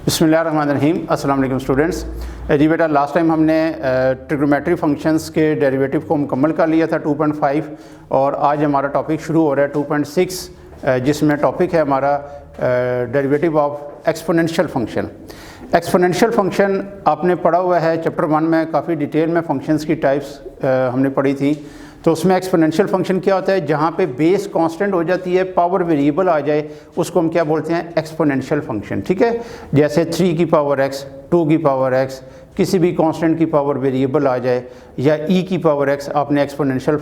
बिस्मिल्लाहिर्रहमानिर्रहीम। अस्सलाम वालेकुम स्टूडेंट्स। जी बेटा, लास्ट टाइम हमने ट्रिग्नोमेट्री फंक्शंस के डेरिवेटिव को मुकम्मल कर लिया था 2.5 और आज हमारा टॉपिक शुरू हो रहा है 2.6 जिसमें टॉपिक है हमारा derivative of exponential function. Exponential function आपने पढ़ा हुआ है चैप्टर 1 में, काफ़ी डिटेल में फंक्शंस की टाइप्स हमने पढ़ी थी। तो उसमें एक्सपोनेंशियल फंक्शन क्या होता है, जहाँ पे बेस कांस्टेंट हो जाती है, पावर वेरिएबल आ जाए, उसको हम क्या बोलते हैं, एक्सपोनेंशियल फंक्शन। ठीक है, जैसे 3 की पावर x, 2 की पावर x, किसी भी कांस्टेंट की पावर वेरिएबल आ जाए, या e की पावर x। आपने एक्सपोनेंशियल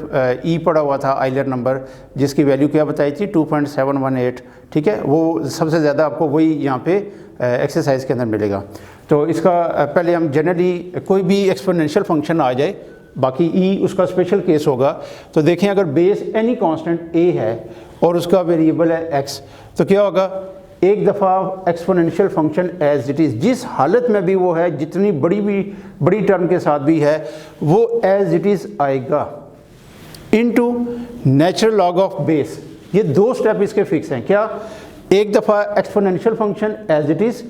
e पढ़ा हुआ था, आइलर नंबर, जिसकी वैल्यू क्या बताई थी 2.718। ठीक है, वो सबसे ज़्यादा आपको वही यहाँ पे एक्सरसाइज के अंदर मिलेगा। तो इसका पहले हम जनरली कोई भी एक्सपोनेंशियल फंक्शन आ जाए, बाकी ई उसका स्पेशल केस होगा। तो देखें, अगर बेस एनी कांस्टेंट ए है और उसका वेरिएबल है x, तो क्या होगा, एक दफ़ा exponential function as it is, जिस हालत में भी वो है, जितनी बड़ी टर्म के साथ भी है, वो एज इट इज़ आएगा into natural log of base. ये दो स्टेप इसके फिक्स हैं। क्या, एक दफ़ा exponential function as it is,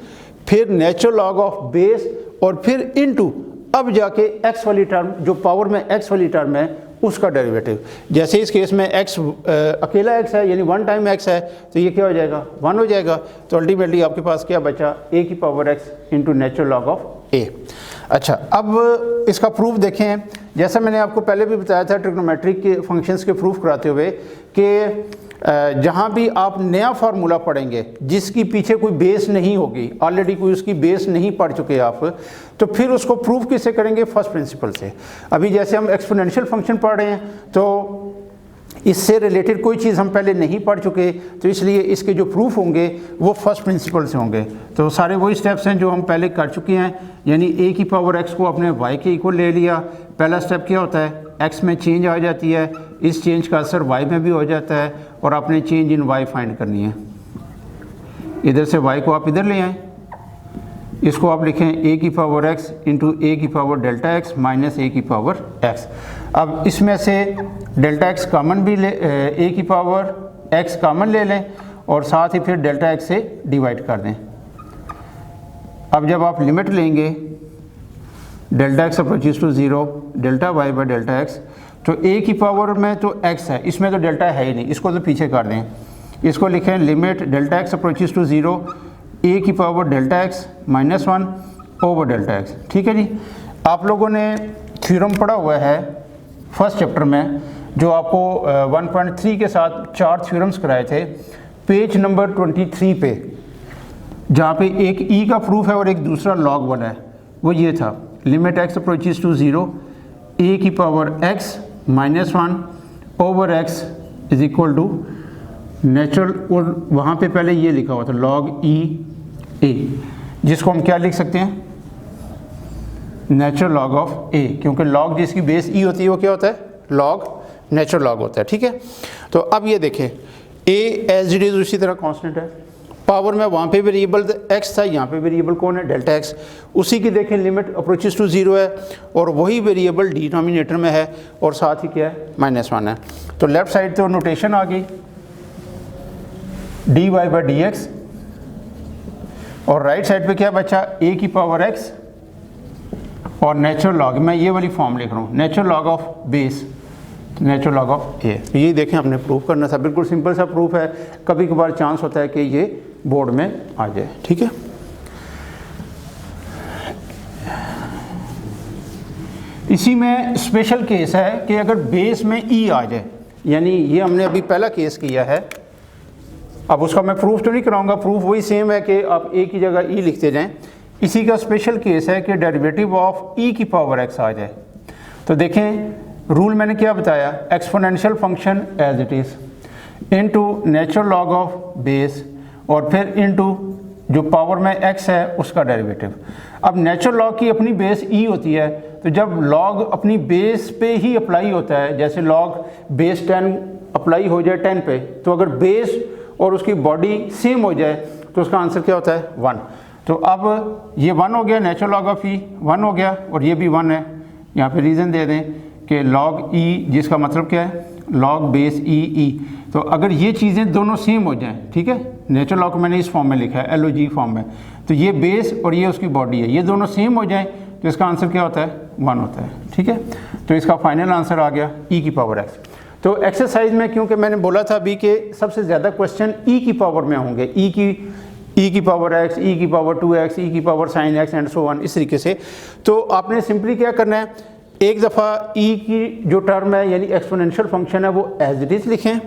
फिर नेचुरल लॉग ऑफ बेस, और फिर इनटू अब जाके x वाली टर्म, जो पावर में x वाली टर्म है, उसका डेरिवेटिव। जैसे इस केस में x अकेला x है, यानी 1 टाइम x है, तो ये क्या हो जाएगा, 1 हो जाएगा। तो अल्टीमेटली आपके पास क्या बचा, a की power x into natural log of a। अच्छा, अब इसका प्रूफ देखें। जैसा मैंने आपको पहले भी बताया था ट्रिग्नोमेट्रिक के फंक्शंस के प्रूफ कराते हुए कि जहाँ भी आप नया फार्मूला पढ़ेंगे जिसकी पीछे कोई बेस नहीं होगी, ऑलरेडी कोई उसकी बेस नहीं पढ़ चुके आप, तो फिर उसको प्रूफ किससे करेंगे, फर्स्ट प्रिंसिपल से। अभी जैसे हम एक्सपोनेंशियल फंक्शन पढ़ रहे हैं, तो इससे रिलेटेड कोई चीज़ हम पहले नहीं पढ़ चुके, तो इसलिए इसके जो प्रूफ होंगे वो फर्स्ट प्रिंसिपल से होंगे। तो सारे वही स्टेप्स हैं जो हम पहले कर चुके हैं, यानी a की पावर x को अपने y के इक्वल ले लिया। पहला स्टेप क्या होता है, x में चेंज आ जाती है, इस चेंज का असर y में भी हो जाता है, और आपने चेंज इन y फाइंड करनी है। इधर से y को आप इधर ले आएँ, इसको आप लिखें a की पावर x इंटू a की power delta x minus a की पावर x। अब इसमें से डेल्टा x कॉमन भी ले, a की पावर x कॉमन ले लें, और साथ ही फिर डेल्टा x से डिवाइड कर दें। अब जब आप लिमिट लेंगे delta x approaches to 0 delta y by delta x, तो a की पावर में तो x है, इसमें तो डेल्टा है ही नहीं, इसको तो पीछे कर दें। इसको लिखें limit delta x approaches to 0 a की power delta x minus 1 over delta x। ठीक है जी, आप लोगों ने थ्योरम पढ़ा हुआ है फर्स्ट चैप्टर में, जो आपको 1.3 के साथ 4 थ्योरम्स कराए थे, पेज नंबर 23 पे, जहाँ पे एक e का प्रूफ है और एक दूसरा लॉग वाला है। वो ये था, limit x approaches to 0 a की power x minus 1 over x is equal to natural, और वहाँ पे पहले ये लिखा हुआ था लॉग e a, जिसको हम क्या लिख सकते हैं, नेचुरल लॉग ऑफ a, क्योंकि लॉग जिसकी बेस e होती है वो क्या होता है, लॉग, नेचुरल लॉग होता है। ठीक है, तो अब ये देखें, a एज इट इज़ उसी तरह कांस्टेंट है, पावर में वहाँ पे वेरिएबल x था, यहाँ पे वेरिएबल कौन है, डेल्टा x। उसी की देखें लिमिट अप्रोचेस टू 0 है, और वही वेरिएबल डिनोमिनेटर में है, और साथ ही क्या है, माइनस 1 है। तो लेफ्ट साइड तो नोटेशन आ गई dy बाई डी एक्स, और राइट साइड पे क्या बचा, a की पावर x और नेचुरल लॉग, मैं ये वाली फॉर्म लिख रहा हूँ, natural log of base, natural log of a। ये देखें, हमने प्रूफ करना था, बिल्कुल सिंपल सा प्रूफ है। कभी कभार चांस होता है कि ये बोर्ड में आ जाए। ठीक है, इसी में स्पेशल केस है कि अगर बेस में e आ जाए, यानी ये हमने अभी पहला केस किया है। अब उसका मैं प्रूफ तो नहीं कराऊंगा, प्रूफ वही सेम है कि आप a की जगह e लिखते जाएं। इसी का स्पेशल केस है कि डेरिवेटिव ऑफ e की पावर x आ जाए। तो देखें, रूल मैंने क्या बताया, exponential function as it is into natural log of base, और फिर इनटू जो पावर में x है उसका डेरिवेटिव। अब नेचुरल लॉग की अपनी बेस e होती है, तो जब लॉग अपनी बेस पे ही अप्लाई होता है, जैसे लॉग बेस 10 अप्लाई हो जाए 10 पे, तो अगर बेस और उसकी बॉडी सेम हो जाए तो उसका आंसर क्या होता है, 1। तो अब ये 1 हो गया, नेचुरल लॉग ऑफ e 1 हो गया, और ये भी 1 है। यहाँ पे रीज़न दे दें कि लॉग e, जिसका मतलब क्या है, लॉग बेस ई ई। तो अगर ये चीज़ें दोनों सेम हो जाएं, ठीक है, नेचुरल लॉग मैंने इस फॉर्म में लिखा है LOG फॉर्म में, तो ये बेस और ये उसकी बॉडी है, ये दोनों सेम हो जाएं तो इसका आंसर क्या होता है 1 होता है, ठीक है। तो इसका फाइनल आंसर आ गया e की पावर x। तो एक्सरसाइज में क्योंकि मैंने बोला था अभी कि सबसे ज़्यादा क्वेश्चन e की पावर में होंगे, e की पावर x, e की पावर 2x, e की power sin x and so on, इस तरीके से। तो आपने सिंपली क्या करना है, एक दफ़ा e की जो टर्म है यानी एक्सपोनेंशियल फंक्शन है वो एज इट इज़ लिखें,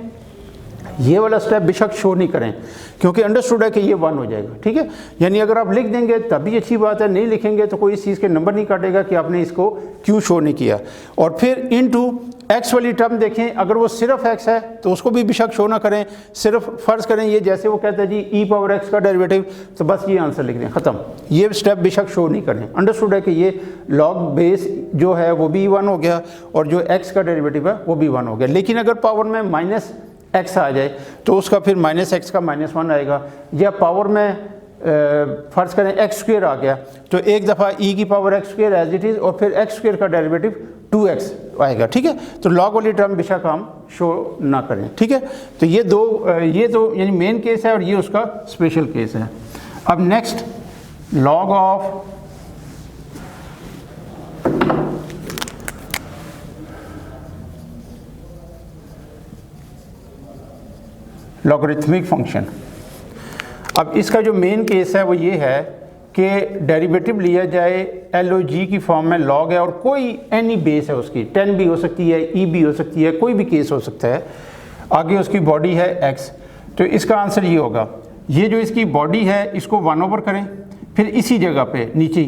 ये वाला स्टेप बेशक शो नहीं करें क्योंकि अंडरस्टूड है कि ये 1 हो जाएगा, ठीक है। यानी अगर आप लिख देंगे तब भी अच्छी बात है, नहीं लिखेंगे तो कोई इस चीज़ के नंबर नहीं काटेगा कि आपने इसको क्यों शो नहीं किया। और फिर इनटू x वाली टर्म देखें, अगर वो सिर्फ x है तो उसको भी बेशक शो ना करें, सिर्फ फ़र्ज़ करें ये जैसे वो कहता है जी e पावर x का डेरिवेटिव, तो बस ये आंसर लिख दें, ख़त्म। ये स्टेप बेशक शो नहीं करें। अंडरस्टूड है कि ये लॉग बेस जो है वो भी 1 हो गया और जो x का डेरिवेटिव है वो भी 1 हो गया। लेकिन अगर पावर में माइनस x आ जाए तो उसका फिर -x का -1 आएगा, या पावर में फ़र्ज़ करें x² आ गया तो एक दफ़ा e की power x² as it is और फिर x² का डेरिवेटिव 2x आएगा, ठीक है। तो लॉग वाली टर्म बेशक हम शो ना करें, ठीक है। तो ये दो यानी मेन केस है और ये उसका स्पेशल केस है। अब next log of logarithmic function. अब इसका जो मेन केस है वो ये है कि डेरिवेटिव लिया जाए LOG की फॉर्म में, लॉग है और कोई एनी बेस है उसकी, 10 भी हो सकती है, e भी हो सकती है, कोई भी केस हो सकता है, आगे उसकी बॉडी है x। तो इसका आंसर ये होगा, ये जो इसकी बॉडी है इसको 1/, करें, फिर इसी जगह पे नीचे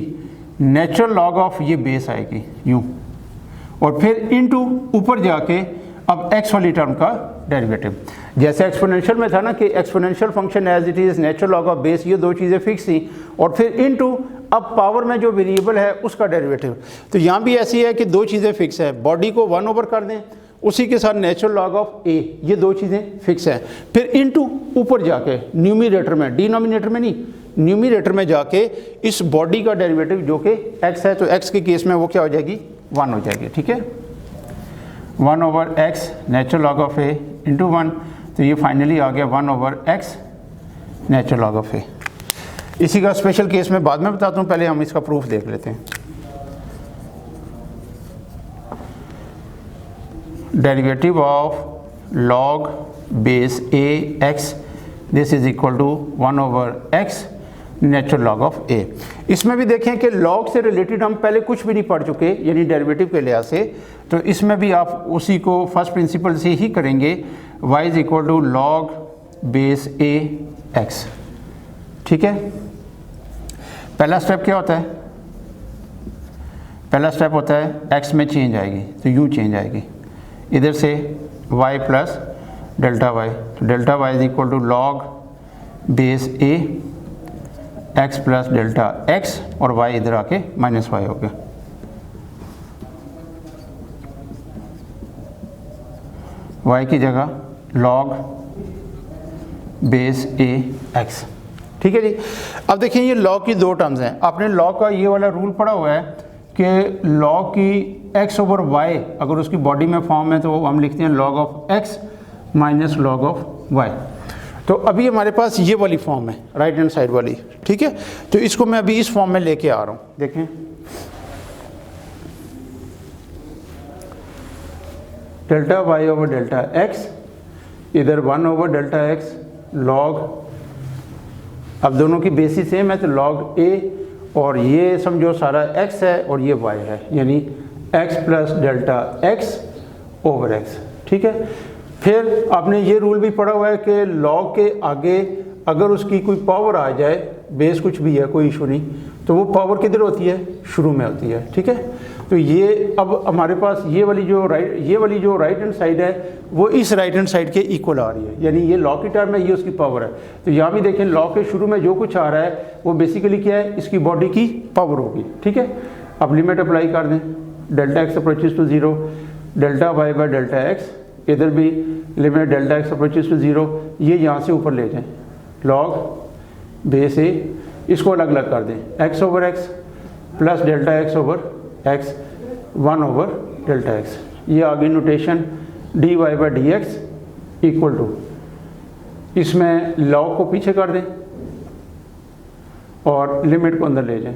नेचुरल लॉग ऑफ ये बेस आएगी यूँ, और फिर इनटू ऊपर जाके अब x वाली टर्म का डेरिवेटिव, जैसे एक्सपोनेंशियल में था ना कि exponential function as it is natural log of base, ये दो चीज़ें फिक्स थी, और फिर इनटू अब पावर में जो वेरिएबल है उसका डेरिवेटिव। तो यहाँ भी ऐसी है कि दो चीज़ें फिक्स है, बॉडी को 1/, कर दें, उसी के साथ नेचुरल लॉग ऑफ a, ये दो चीज़ें फिक्स हैं, फिर इनटू ऊपर जाके न्यूमिनेटर में, डिनोमिनेटर में नहीं, न्यूमिनेटर में जाके इस बॉडी का डेरिवेटिव जो कि x है, तो x के केस में वो क्या हो जाएगी 1 हो जाएगी, ठीक है। 1/x natural log of a into 1, तो ये फाइनली आ गया 1/x natural log of a। इसी का स्पेशल केस में बाद में बताता हूँ, पहले हम इसका प्रूफ देख लेते हैं। Derivative of log base a x, this is equal to 1/x natural log of a। इसमें भी देखें कि लॉग से रिलेटेड हम पहले कुछ भी नहीं पढ़ चुके यानी डेरिवेटिव के लिहाज से, तो इसमें भी आप उसी को फर्स्ट प्रिंसिपल से ही करेंगे, y is equal to log base a x, ठीक है। पहला स्टेप क्या होता है, पहला स्टेप होता है x में चेंज आएगी, तो यूँ चेंज आएगी, इधर से y प्लस डेल्टा y, तो delta y is equal to log base a x plus delta x, और y इधर आके -y हो गया। y की जगह लॉग बेस a x, ठीक है जी। अब देखिए ये लॉग की दो टर्म्स हैं, आपने लॉग का ये वाला रूल पढ़ा हुआ है कि लॉग की x/y अगर उसकी बॉडी में फॉर्म है तो हम लिखते हैं log of x minus log of y। तो अभी हमारे पास ये वाली फॉर्म है राइट हैंड साइड वाली, ठीक है। तो इसको मैं अभी इस फॉर्म में लेके आ रहा हूँ, देखें डेल्टा y/डेल्टा x, इधर 1/डेल्टा x लॉग, अब दोनों की बेसिस सेम है तो लॉग a, और ये समझो सारा x है और ये y है, यानी x प्लस डेल्टा x/x, ठीक है। फिर आपने ये रूल भी पढ़ा हुआ है कि लॉग के आगे अगर उसकी कोई पावर आ जाए, बेस कुछ भी है कोई इशू नहीं, तो वो पावर किधर होती है, शुरू में होती है, ठीक है। तो ये अब हमारे पास ये वाली जो राइट हैंड साइड है वो इस राइट हैंड साइड के इक्वल आ रही है, यानी ये लॉग की टर्म है, ये उसकी पावर है। तो यहाँ भी देखें लॉग के शुरू में जो कुछ आ रहा है वो बेसिकली क्या है, इसकी बॉडी की पावर होगी, ठीक है। अब लिमिट अप्लाई कर दें, delta x approaches to 0, delta y/डेल्टा x, इधर भी limit delta x approaches to 0, ये यहाँ से ऊपर ले जाएं, लॉग बेस a, इसको अलग अलग कर दें, x/x plus delta x/x 1/डेल्टा x, ये आगे नोटेशन dy/dx इक्वल टू, इसमें लॉग को पीछे कर दें और लिमिट को अंदर ले जाएं,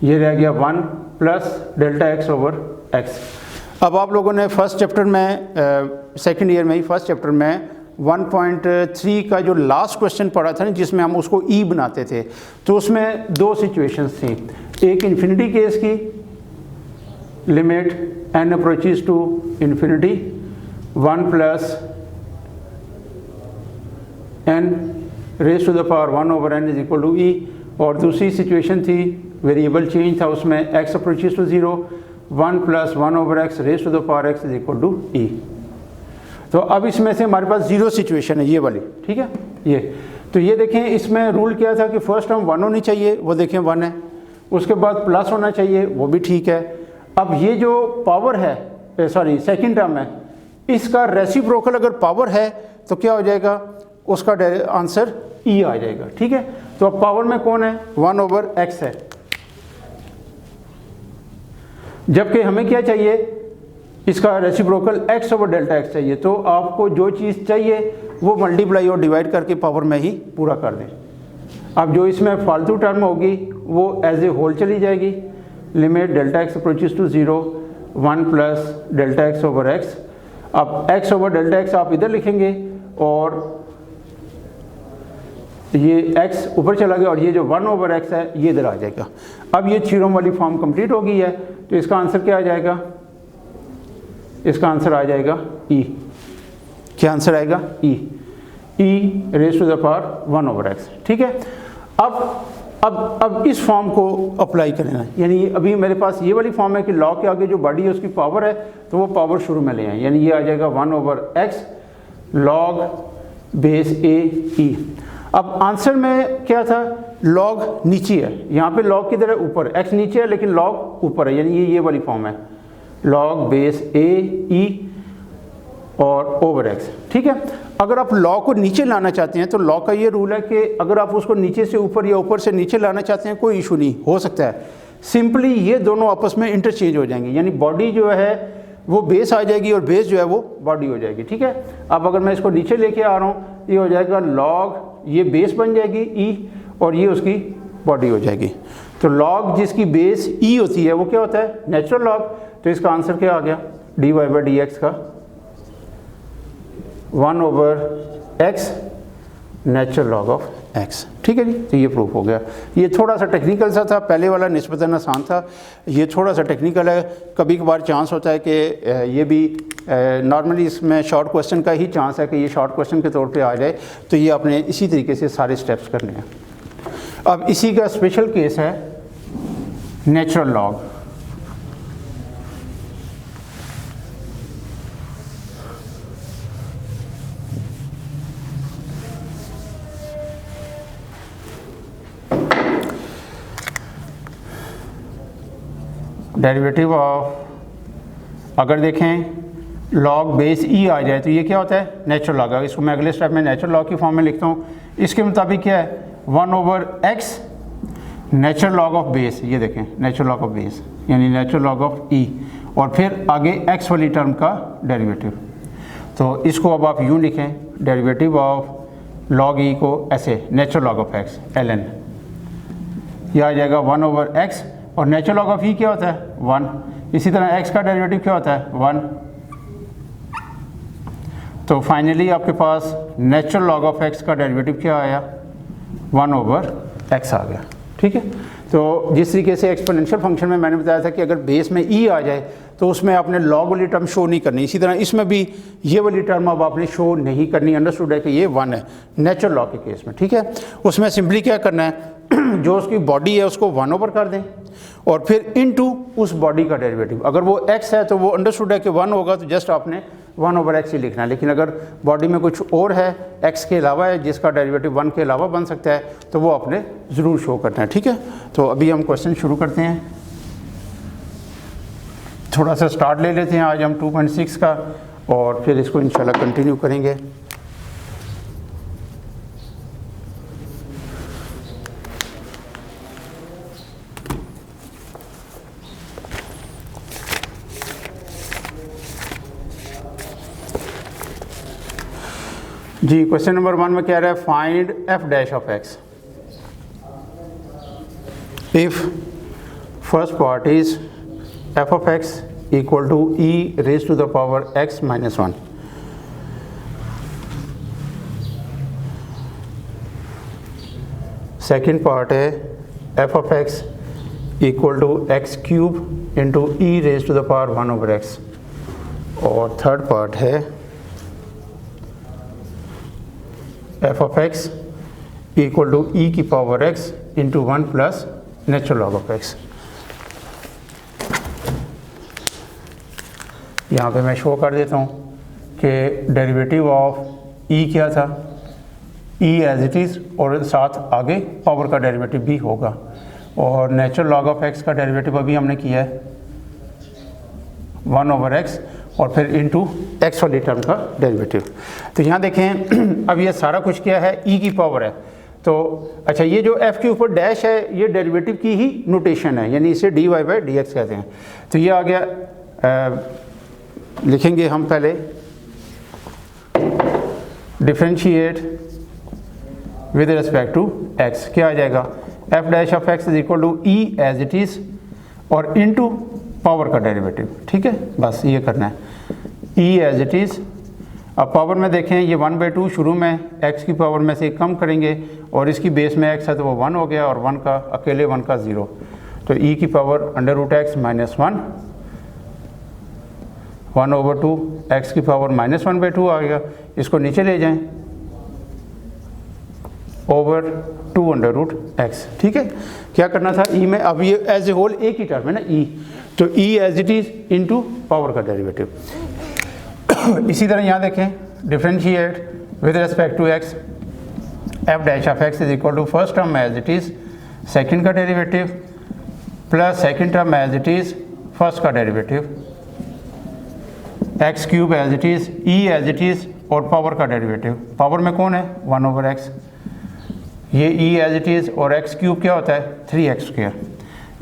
ये रह गया 1 plus delta x over x. अब आप लोगों ने फर्स्ट चैप्टर में सेकंड ईयर में ही फर्स्ट चैप्टर में 1.3 का जो लास्ट क्वेश्चन पढ़ा था ना, जिसमें हम उसको ई बनाते थे, तो उसमें दो सिचुएशंस थी। एक इन्फिनिटी केस की, limit n approaches to infinity 1 plus n raise to the power 1 over n is equal to e, और दूसरी सिचुएशन थी वेरिएबल चेंज था, उसमें x approaches to 0 1 plus 1 over x raise to the power x is equal to e. तो अब इसमें से हमारे पास जीरो सिचुएशन है ये वाली, ठीक है। ये तो ये देखें, इसमें रूल क्या था कि फर्स्ट टर्म 1 होनी चाहिए, वो देखें 1 है, उसके बाद प्लस होना चाहिए, वो भी ठीक है। अब ये जो पावर है, सॉरी सेकंड टर्म है, इसका रेसिप्रोकल अगर पावर है तो क्या हो जाएगा, उसका आंसर ई आ जाएगा, ठीक है। तो अब पावर में कौन है, 1 ओवर x है, जबकि हमें क्या चाहिए, इसका reciprocal x over delta x चाहिए। तो आपको जो चीज़ चाहिए वो मल्टीप्लाई और डिवाइड करके पावर में ही पूरा कर दें। अब जो इसमें फालतू टर्म होगी वो एज ए होल चली जाएगी, limit delta x approaches to 0 1 plus delta x over x। अब x ओवर डेल्टा x आप इधर लिखेंगे और ये x ऊपर चला गया और ये जो 1 ओवर x है ये इधर आ जाएगा। अब ये थ्योरम वाली फॉर्म कंप्लीट हो गई है, तो इसका आंसर क्या आ जाएगा, इसका आंसर आ जाएगा ई। क्या आंसर आएगा, e, e raise to the power 1 over x, ठीक है। अब इस फॉर्म को अप्लाई करना है, यानी अभी मेरे पास ये वाली फॉर्म है कि लॉग के आगे जो बॉडी है उसकी पावर है, तो वो पावर शुरू में ले आए, यानी ये आ जाएगा 1 ओवर x लॉग बेस ए ई। अब आंसर में क्या था, लॉग नीचे है, यहाँ पे लॉग किधर है, ऊपर, x नीचे है लेकिन लॉग ऊपर है, यानी ये वाली फॉर्म है, लॉग बेस ए ई और ओवर x, ठीक है। अगर आप लॉग को नीचे लाना चाहते हैं तो लॉग का ये रूल है कि अगर आप उसको नीचे से ऊपर या ऊपर से नीचे लाना चाहते हैं कोई इशू नहीं, हो सकता है सिंपली ये दोनों आपस में इंटरचेंज हो जाएंगे, यानी बॉडी जो है वो बेस आ जाएगी और बेस जो है वो बॉडी हो जाएगी, ठीक है। अब अगर मैं इसको नीचे लेके आ रहा हूँ, ये हो जाएगा लॉग, ये बेस बन जाएगी ई और ये उसकी बॉडी हो जाएगी। तो लॉग जिसकी बेस ई होती है वो क्या होता है, नेचुरल लॉग। तो इसका आंसर क्या आ गया, d y by d x का 1 over x natural log of x, ठीक है जी। तो ये प्रूफ हो गया। ये थोड़ा सा टेक्निकल सा था, पहले वाला निस्बतन आसान था, ये थोड़ा सा टेक्निकल है। कभी कभार चांस होता है कि ये भी नॉर्मली इसमें शॉर्ट क्वेश्चन का ही चांस है कि ये शॉर्ट क्वेश्चन के तौर पे आ जाए, तो ये आपने इसी तरीके से सारे स्टेप्स करने हैं। अब इसी का स्पेशल केस है नेचुरल लॉग। डेरिवेटिव ऑफ, अगर देखें लॉग बेस ई आ जाए तो ये क्या होता है, नेचुरल लॉग। इसको मैं अगले स्टेप में नेचुरल लॉग की फॉर्म में लिखता हूँ। इसके मुताबिक क्या है, 1 over x natural log of base, ये देखें नेचुरल लॉग ऑफ बेस यानी नेचुरल लॉग ऑफ ई, और फिर आगे एक्स वाली टर्म का डेरिवेटिव। तो इसको अब आप यूँ लिखें, डेरिवेटिव ऑफ लॉग ई को ऐसे, natural log of x l n, यह आ जाएगा 1 ओवर एक्स, और नेचुरल लॉग ऑफ ई क्या होता है 1। इसी तरह x का डेरिवेटिव क्या होता है 1। तो फाइनली आपके पास नेचुरल लॉग ऑफ x का डेरिवेटिव क्या आया 1 ओवर x आ गया, ठीक है। तो जिस तरीके से एक्सपोनेंशियल फंक्शन में मैंने बताया था कि अगर बेस में e आ जाए तो उसमें आपने लॉग वाली टर्म शो नहीं करनी, इसी तरह इसमें भी ये वाली टर्म अब आपने शो नहीं करनी। अंडरस्टूड है कि ये 1 है नेचुरल लॉग के केस में, ठीक है। उसमें सिंपली क्या करना है, जो उसकी बॉडी है उसको 1 ओवर कर दें और फिर इनटू उस बॉडी का डेरिवेटिव। अगर वो x है तो वो अंडरस्टूड है कि 1 होगा, तो जस्ट आपने 1 ओवर x ही लिखना है। लेकिन अगर बॉडी में कुछ और है x के अलावा है जिसका डेरिवेटिव 1 के अलावा बन सकता है, तो वो आपने ज़रूर शो करना है, ठीक है। तो अभी हम क्वेश्चन शुरू करते हैं। थोड़ा सा स्टार्ट ले लेते हैं आज हम 2.6 का, और फिर इसको इंशाल्लाह कंटिन्यू करेंगे। जी क्वेश्चन नंबर 1 में कह रहा है find f dash of x if first part is f of x equal to e raise to the power x minus 1। Second part है f of x equal to x cube into e raise to the power 1 over x. और third part है f of x equal to e की power x into 1 plus natural log of x. यहाँ पे मैं show कर देता हूँ कि डेरिवेटिव ऑफ ई क्या था, ई एज इट इज़, और साथ आगे पावर का डेरिवेटिव भी होगा। और नेचुरल लॉग ऑफ एक्स का डेरिवेटिव अभी हमने किया है 1 ओवर एक्स और फिर इनटू एक्स वाली टर्म का डेरिवेटिव। तो यहाँ देखें अब ये सारा कुछ क्या है, ई की पावर है। तो अच्छा, ये जो एफ़ के ऊपर डैश है ये डेरिवेटिव की ही नोटेशन है, यानी इसे d y by d x कहते हैं। तो ये आ गया, लिखेंगे हम पहले differentiate with respect to x. क्या आ जाएगा, f dash of x is equal to e as it is और इनटू पावर का डेरिवेटिव। ठीक है, बस ये करना है, ई एज इट इज़। अब पावर में देखें ये 1/2 शुरू में x की पावर में से कम करेंगे और इसकी बेस में x है तो वो 1 हो गया और 1 का अकेले 1 का 0। तो e की पावर √x माइनस 1 1/2 x की पावर -1/2 आ गया। इसको नीचे ले जाएं ओवर 2√x। ठीक है, क्या करना था ई में, अब ये एज ए होल एक ही टर्म है ना ई, तो e as it is into power का डेरिवेटिव। इसी तरह यहाँ देखें differentiate with respect to x, f dash of x is equal to first term as it is second का derivative plus second term as it is first का derivative, x cube as it is, e as it is और power का derivative. Power में कौन है 1 over x, ये e as it is और x cube क्या होता है 3x²।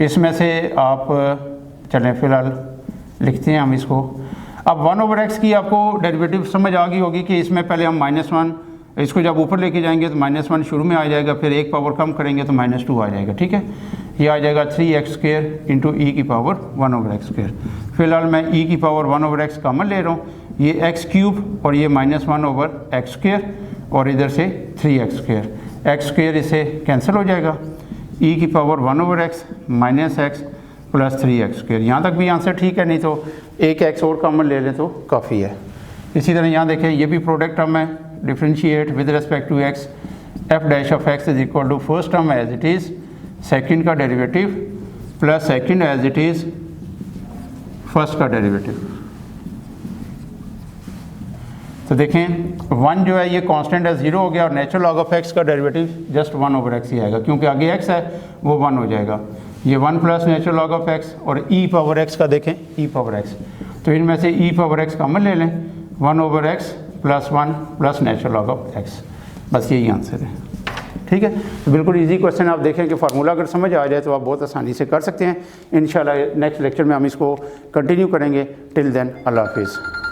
इसमें से आप चलें फ़िलहाल लिखते हैं हम इसको। अब 1 ओवर एक्स की आपको डेरिवेटिव समझ आ गई होगी कि इसमें पहले हम -1, इसको जब ऊपर लेके जाएंगे तो -1 शुरू में आ जाएगा, फिर एक पावर कम करेंगे तो -2 आ जाएगा। ठीक है, ये आ जाएगा 3x² इंटू ई की पावर 1 ओवर x²। फिलहाल मैं ई की पावर 1 ओवर x कॉमन ले रहा हूँ, ये एक्स क्यूब और ये -1 ओवर x² और इधर से 3x² x² इससे कैंसिल हो जाएगा, ई की power 1 over x minus x plus 3x²। यहाँ तक भी आंसर ठीक है, नहीं तो एक x और कॉमन ले लें तो काफ़ी है। इसी तरह यहाँ देखें ये भी प्रोडक्ट टर्म है, differentiate with respect to x, f dash of x is equal to first term as it is second का derivative plus second as it is first का डेरिवेटिव। तो देखें 1 जो है ये कांस्टेंट है 0 हो गया और नेचुरल लॉग ऑफ x का डेरिवेटिव जस्ट 1 ओवर x ही आएगा, क्योंकि आगे x है वो 1 हो जाएगा। ये 1 plus natural log of x और e पावर x का देखें e पावर x, तो इनमें से e पावर x कॉमन ले लें 1 over x plus 1 plus natural log of x, बस यही आंसर है। ठीक है, तो बिल्कुल इजी क्वेश्चन, आप देखें कि फार्मूला अगर समझ आ जाए तो आप बहुत आसानी से कर सकते हैं। इंशाल्लाह नेक्स्ट लेक्चर में हम इसको कंटिन्यू करेंगे। टिल देन अल्लाह हाफिज़।